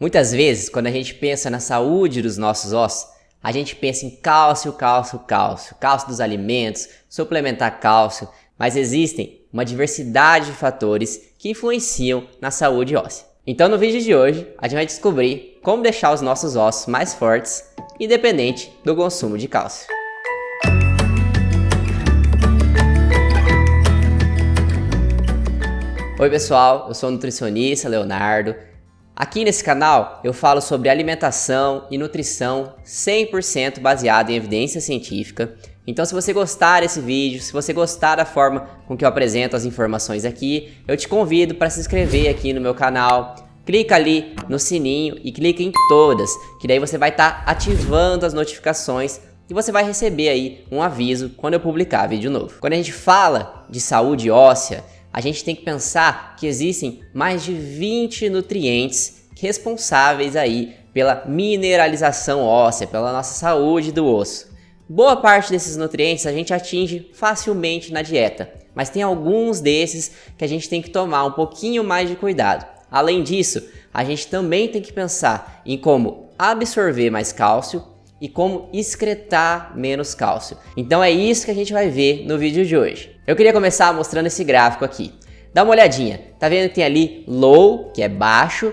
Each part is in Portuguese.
Muitas vezes, quando a gente pensa na saúde dos nossos ossos, a gente pensa em cálcio, cálcio, cálcio, cálcio dos alimentos, suplementar cálcio, mas existem uma diversidade de fatores que influenciam na saúde óssea. Então no vídeo de hoje, a gente vai descobrir como deixar os nossos ossos mais fortes, independente do consumo de cálcio. Oi pessoal, eu sou o nutricionista Leonardo. Aqui nesse canal eu falo sobre alimentação e nutrição 100% baseado em evidência científica. Então se você gostar desse vídeo, se você gostar da forma com que eu apresento as informações aqui, eu te convido para se inscrever aqui no meu canal. Clica ali no sininho e clica em todas, que daí você vai estar ativando as notificações e você vai receber aí um aviso quando eu publicar vídeo novo. Quando a gente fala de saúde óssea, a gente tem que pensar que existem mais de 20 nutrientes responsáveis aí pela mineralização óssea, pela nossa saúde do osso. Boa parte desses nutrientes a gente atinge facilmente na dieta, mas tem alguns desses que a gente tem que tomar um pouquinho mais de cuidado. Além disso, a gente também tem que pensar em como absorver mais cálcio e como excretar menos cálcio. Então é isso que a gente vai ver no vídeo de hoje. Eu queria começar mostrando esse gráfico aqui. Dá uma olhadinha, tá vendo que tem ali low, que é baixo,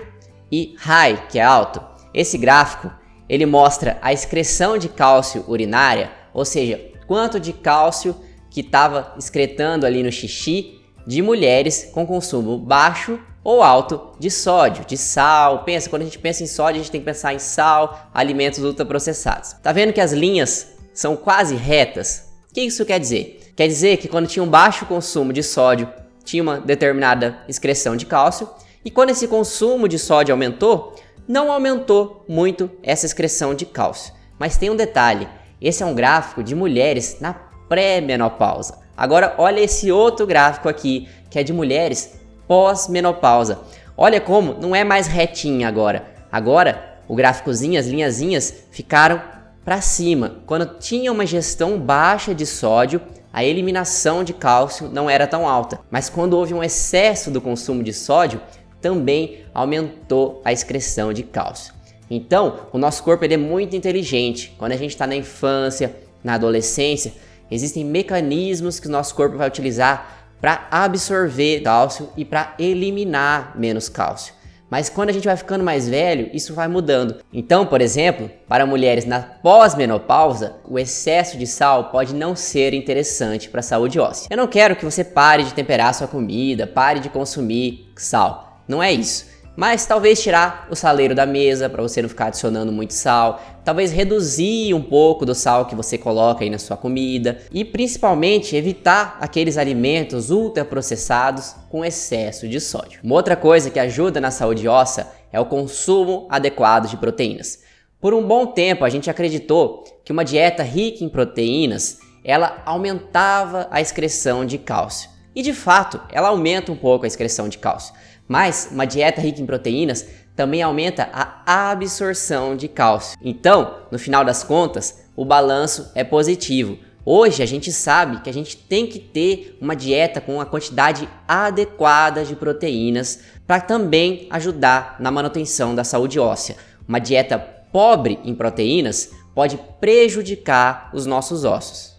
e high, que é alto? Esse gráfico, ele mostra a excreção de cálcio urinária, ou seja, quanto de cálcio que estava excretando ali no xixi de mulheres com consumo baixo ou alto de sódio, de sal. Pensa, quando a gente pensa em sódio, a gente tem que pensar em sal, alimentos ultraprocessados. Tá vendo que as linhas são quase retas? O que isso quer dizer? Quer dizer que quando tinha um baixo consumo de sódio, tinha uma determinada excreção de cálcio, e quando esse consumo de sódio aumentou, não aumentou muito essa excreção de cálcio. Mas tem um detalhe, esse é um gráfico de mulheres na pré-menopausa. Agora olha esse outro gráfico aqui, que é de mulheres pós-menopausa. Olha como não é mais retinho agora. Agora o gráficozinho, as linhazinhas ficaram para cima. Quando tinha uma ingestão baixa de sódio, a eliminação de cálcio não era tão alta. Mas quando houve um excesso do consumo de sódio, também aumentou a excreção de cálcio. Então, o nosso corpo ele é muito inteligente. Quando a gente está na infância, na adolescência, existem mecanismos que o nosso corpo vai utilizar para absorver cálcio e para eliminar menos cálcio. Mas quando a gente vai ficando mais velho, isso vai mudando. Então, por exemplo, para mulheres na pós-menopausa, o excesso de sal pode não ser interessante para a saúde óssea. Eu não quero que você pare de temperar sua comida, pare de consumir sal. Não é isso. Mas talvez tirar o saleiro da mesa para você não ficar adicionando muito sal, talvez reduzir um pouco do sal que você coloca aí na sua comida e principalmente evitar aqueles alimentos ultraprocessados com excesso de sódio. Uma outra coisa que ajuda na saúde óssea é o consumo adequado de proteínas. Por um bom tempo a gente acreditou que uma dieta rica em proteínas ela aumentava a excreção de cálcio. E de fato, ela aumenta um pouco a excreção de cálcio. Mas uma dieta rica em proteínas também aumenta a absorção de cálcio. Então, no final das contas, o balanço é positivo. Hoje a gente sabe que a gente tem que ter uma dieta com uma quantidade adequada de proteínas para também ajudar na manutenção da saúde óssea. Uma dieta pobre em proteínas pode prejudicar os nossos ossos.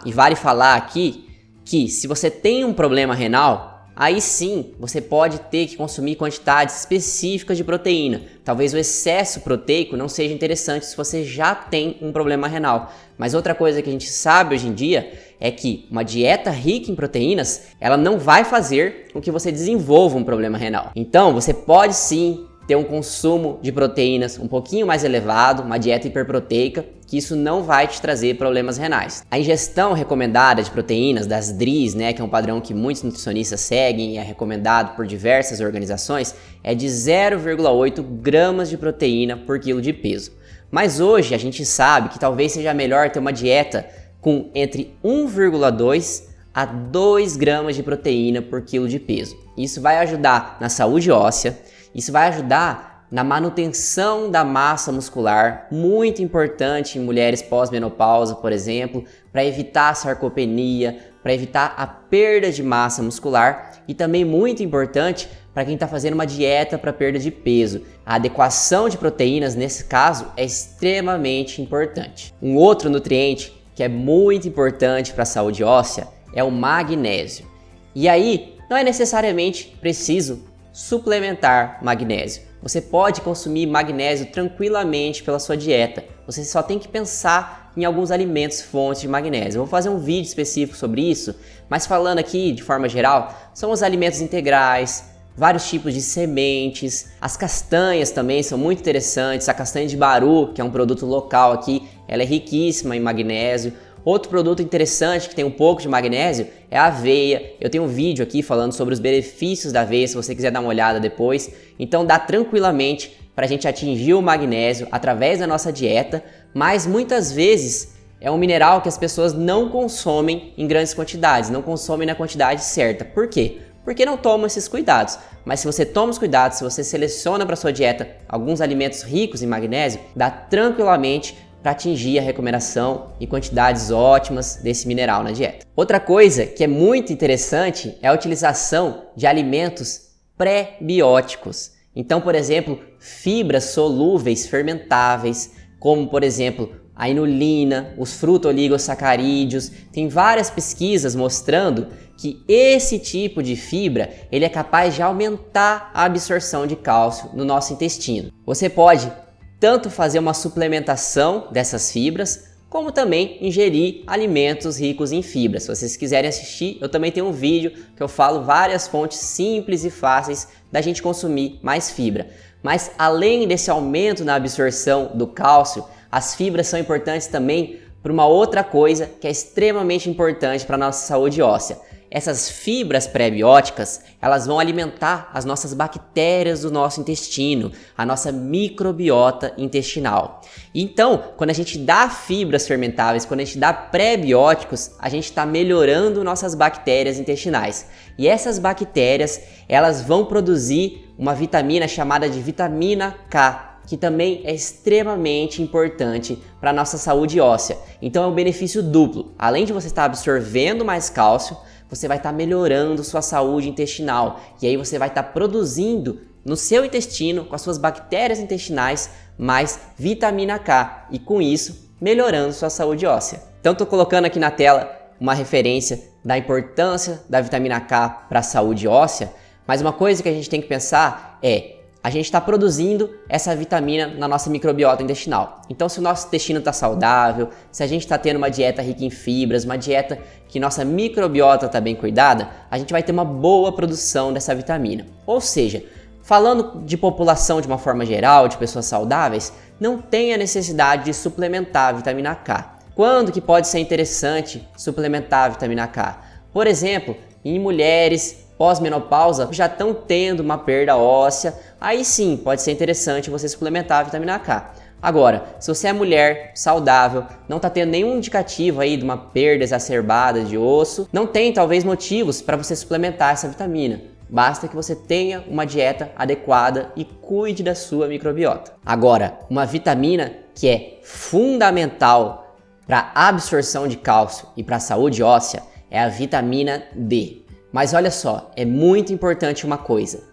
E vale falar aqui que se você tem um problema renal, aí sim, você pode ter que consumir quantidades específicas de proteína. Talvez o excesso proteico não seja interessante se você já tem um problema renal. Mas outra coisa que a gente sabe hoje em dia é que uma dieta rica em proteínas, ela não vai fazer com que você desenvolva um problema renal. Então, você pode sim ter um consumo de proteínas um pouquinho mais elevado, uma dieta hiperproteica, que isso não vai te trazer problemas renais. A ingestão recomendada de proteínas das DRIs, que é um padrão que muitos nutricionistas seguem e é recomendado por diversas organizações, é de 0,8 gramas de proteína por quilo de peso. Mas hoje a gente sabe que talvez seja melhor ter uma dieta com entre 1,2 a 2 gramas de proteína por quilo de peso. Isso vai ajudar na saúde óssea, isso vai ajudar na manutenção da massa muscular, muito importante em mulheres pós-menopausa, por exemplo, para evitar a sarcopenia, para evitar a perda de massa muscular e também muito importante para quem está fazendo uma dieta para perda de peso. A adequação de proteínas, nesse caso, é extremamente importante. Um outro nutriente que é muito importante para a saúde óssea é o magnésio. E aí, não é necessariamente preciso suplementar magnésio. Você pode consumir magnésio tranquilamente pela sua dieta. Você só tem que pensar em alguns alimentos fontes de magnésio. Eu vou fazer um vídeo específico sobre isso, mas falando aqui de forma geral, são os alimentos integrais, vários tipos de sementes, as castanhas também são muito interessantes. A castanha de Baru, que é um produto local aqui, ela é riquíssima em magnésio. Outro produto interessante que tem um pouco de magnésio é a aveia. Eu tenho um vídeo aqui falando sobre os benefícios da aveia, se você quiser dar uma olhada depois. Então dá tranquilamente para a gente atingir o magnésio através da nossa dieta, mas muitas vezes é um mineral que as pessoas não consomem em grandes quantidades, não consomem na quantidade certa. Por quê? Porque não tomam esses cuidados. Mas se você toma os cuidados, se você seleciona para sua dieta alguns alimentos ricos em magnésio, dá tranquilamente para atingir a recomendação e quantidades ótimas desse mineral na dieta. Outra coisa que é muito interessante é a utilização de alimentos pré-bióticos. Então, por exemplo, fibras solúveis fermentáveis, como por exemplo a inulina, os fruto-oligosacarídeos. Tem várias pesquisas mostrando que esse tipo de fibra ele é capaz de aumentar a absorção de cálcio no nosso intestino. Você pode tanto fazer uma suplementação dessas fibras, como também ingerir alimentos ricos em fibras. Se vocês quiserem assistir, eu também tenho um vídeo que eu falo várias fontes simples e fáceis da gente consumir mais fibra. Mas além desse aumento na absorção do cálcio, as fibras são importantes também para uma outra coisa que é extremamente importante para a nossa saúde óssea. Essas fibras pré-bióticas, elas vão alimentar as nossas bactérias do nosso intestino, a nossa microbiota intestinal. Então, quando a gente dá fibras fermentáveis, quando a gente dá pré-bióticos, a gente está melhorando nossas bactérias intestinais. E essas bactérias, elas vão produzir uma vitamina chamada de vitamina K, que também é extremamente importante para a nossa saúde óssea. Então é um benefício duplo. Além de você estar absorvendo mais cálcio, você vai estar melhorando sua saúde intestinal. E aí você vai estar produzindo no seu intestino, com as suas bactérias intestinais, mais vitamina K. E com isso, melhorando sua saúde óssea. Então estou colocando aqui na tela uma referência da importância da vitamina K para a saúde óssea. Mas uma coisa que a gente tem que pensar é: a gente está produzindo essa vitamina na nossa microbiota intestinal. Então, se o nosso intestino está saudável, se a gente está tendo uma dieta rica em fibras, uma dieta que nossa microbiota está bem cuidada, a gente vai ter uma boa produção dessa vitamina. Ou seja, falando de população de uma forma geral, de pessoas saudáveis, não tem a necessidade de suplementar a vitamina K. Quando que pode ser interessante suplementar a vitamina K? Por exemplo, em mulheres pós-menopausa já estão tendo uma perda óssea, aí sim pode ser interessante você suplementar a vitamina K. Agora, se você é mulher saudável, não está tendo nenhum indicativo aí de uma perda exacerbada de osso, não tem talvez motivos para você suplementar essa vitamina. Basta que você tenha uma dieta adequada e cuide da sua microbiota. Agora, uma vitamina que é fundamental para a absorção de cálcio e para a saúde óssea é a vitamina D. Mas olha só, é muito importante uma coisa.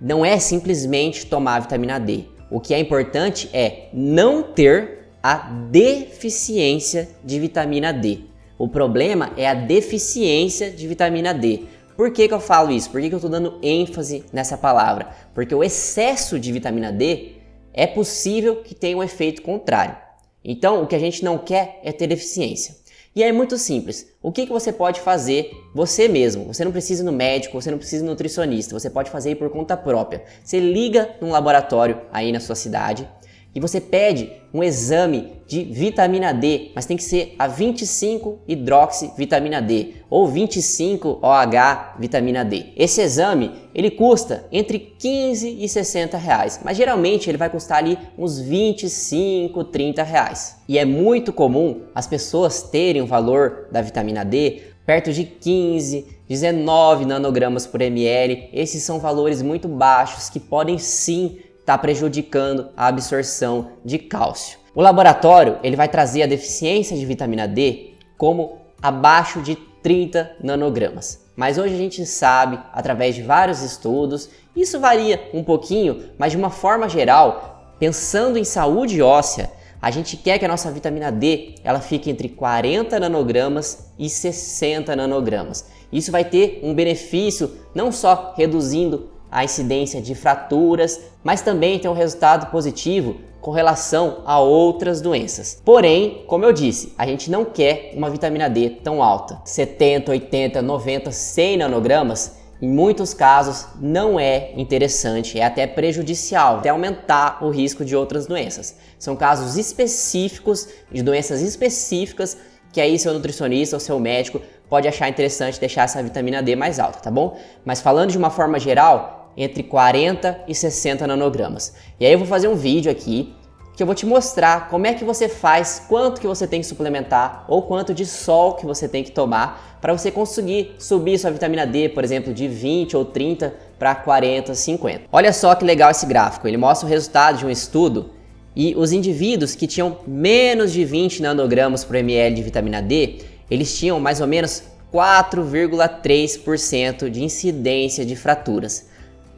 Não é simplesmente tomar a vitamina D. O que é importante é não ter a deficiência de vitamina D. O problema é a deficiência de vitamina D. Por que eu falo isso? Por que eu estou dando ênfase nessa palavra? Porque o excesso de vitamina D é possível que tenha um efeito contrário. Então, o que a gente não quer é ter deficiência. E é muito simples. O que você pode fazer você mesmo? Você não precisa ir no médico, você não precisa ir no nutricionista, você pode fazer por conta própria. Você liga num laboratório aí na sua cidade e você pede um exame de vitamina D, mas tem que ser a 25-hidroxivitamina D ou 25-OH vitamina D. Esse exame, ele custa entre 15 e 60 reais, mas geralmente ele vai custar ali uns 25, 30 reais. E é muito comum as pessoas terem o valor da vitamina D perto de 15, 19 nanogramas por ml. Esses são valores muito baixos que podem sim está prejudicando a absorção de cálcio. O laboratório ele vai trazer a deficiência de vitamina D como abaixo de 30 nanogramas. Mas hoje a gente sabe, através de vários estudos Isso varia um pouquinho, mas de uma forma geral, pensando em saúde óssea, a gente quer que a nossa vitamina D ela fique entre 40 nanogramas e 60 nanogramas. Isso vai ter um benefício não só reduzindo a incidência de fraturas, mas também tem um resultado positivo com relação a outras doenças. Porém, como eu disse, a gente não quer uma vitamina D tão alta. 70, 80, 90, 100 nanogramas, em muitos casos, não é interessante, é até prejudicial, até aumentar o risco de outras doenças. São casos específicos, de doenças específicas, que aí seu nutricionista ou seu médico pode achar interessante deixar essa vitamina D mais alta, tá bom? Mas falando de uma forma geral, entre 40 e 60 nanogramas. E aí eu vou fazer um vídeo aqui que eu vou te mostrar como é que você faz, quanto que você tem que suplementar ou quanto de sol que você tem que tomar para você conseguir subir sua vitamina D, por exemplo, de 20 ou 30 para 40, 50. Olha só que legal esse gráfico, ele mostra o resultado de um estudo e os indivíduos que tinham menos de 20 nanogramas por ml de vitamina D, eles tinham mais ou menos 4,3% de incidência de fraturas.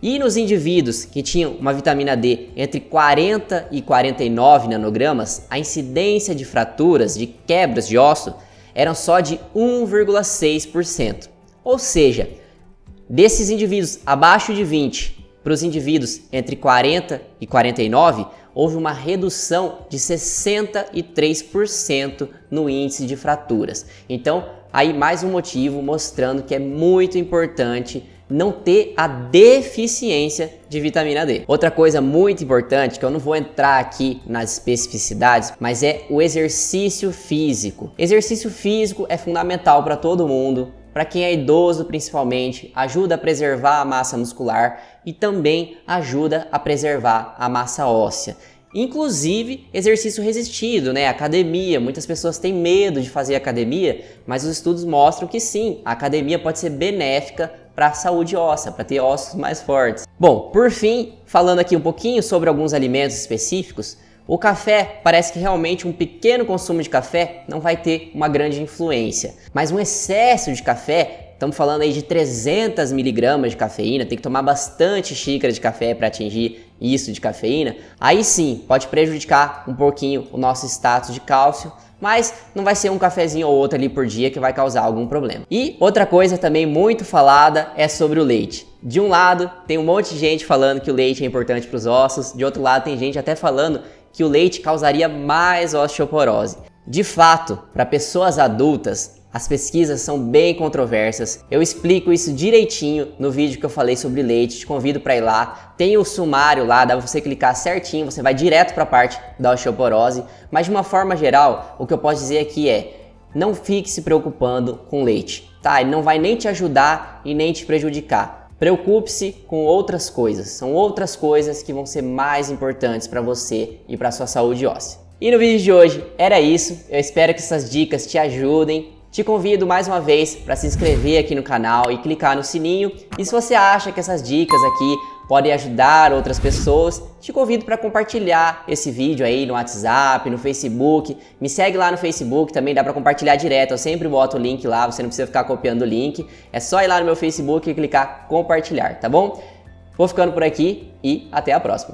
E nos indivíduos que tinham uma vitamina D entre 40 e 49 nanogramas, a incidência de fraturas, de quebras de osso, eram só de 1,6%. Ou seja, desses indivíduos abaixo de 20 para os indivíduos entre 40 e 49, houve uma redução de 63% no índice de fraturas. Então, aí mais um motivo mostrando que é muito importante não ter a deficiência de vitamina D. Outra coisa muito importante, que eu não vou entrar aqui nas especificidades, mas é o exercício físico. Exercício físico é fundamental para todo mundo, para quem é idoso principalmente, ajuda a preservar a massa muscular e também ajuda a preservar a massa óssea. Inclusive exercício resistido, né? Academia. Muitas pessoas têm medo de fazer academia, mas os estudos mostram que sim, a academia pode ser benéfica para a saúde óssea, para ter ossos mais fortes. Bom, por fim, falando aqui um pouquinho sobre alguns alimentos específicos, o café parece que realmente um pequeno consumo de café não vai ter uma grande influência, mas um excesso de café, estamos falando aí de 300 miligramas de cafeína, tem que tomar bastante xícara de café para atingir isso de cafeína, aí sim pode prejudicar um pouquinho o nosso status de cálcio, mas não vai ser um cafezinho ou outro ali por dia que vai causar algum problema. E outra coisa também muito falada é sobre o leite. De um lado, tem um monte de gente falando que o leite é importante para os ossos, de outro lado tem gente até falando que o leite causaria mais osteoporose. De fato, para pessoas adultas, as pesquisas são bem controversas. Eu explico isso direitinho no vídeo que eu falei sobre leite, te convido para ir lá. Tem o sumário lá, dá pra você clicar certinho, você vai direto para a parte da osteoporose. Mas de uma forma geral, o que eu posso dizer aqui é, não fique se preocupando com leite, tá? Ele não vai nem te ajudar e nem te prejudicar. Preocupe-se com outras coisas, são outras coisas que vão ser mais importantes para você e para sua saúde óssea. E no vídeo de hoje era isso, eu espero que essas dicas te ajudem. Te convido mais uma vez para se inscrever aqui no canal e clicar no sininho. E se você acha que essas dicas aqui podem ajudar outras pessoas, te convido para compartilhar esse vídeo aí no WhatsApp, no Facebook. Me segue lá no Facebook, também dá para compartilhar direto. Eu sempre boto o link lá, você não precisa ficar copiando o link. É só ir lá no meu Facebook e clicar compartilhar, tá bom? Vou ficando por aqui e até a próxima.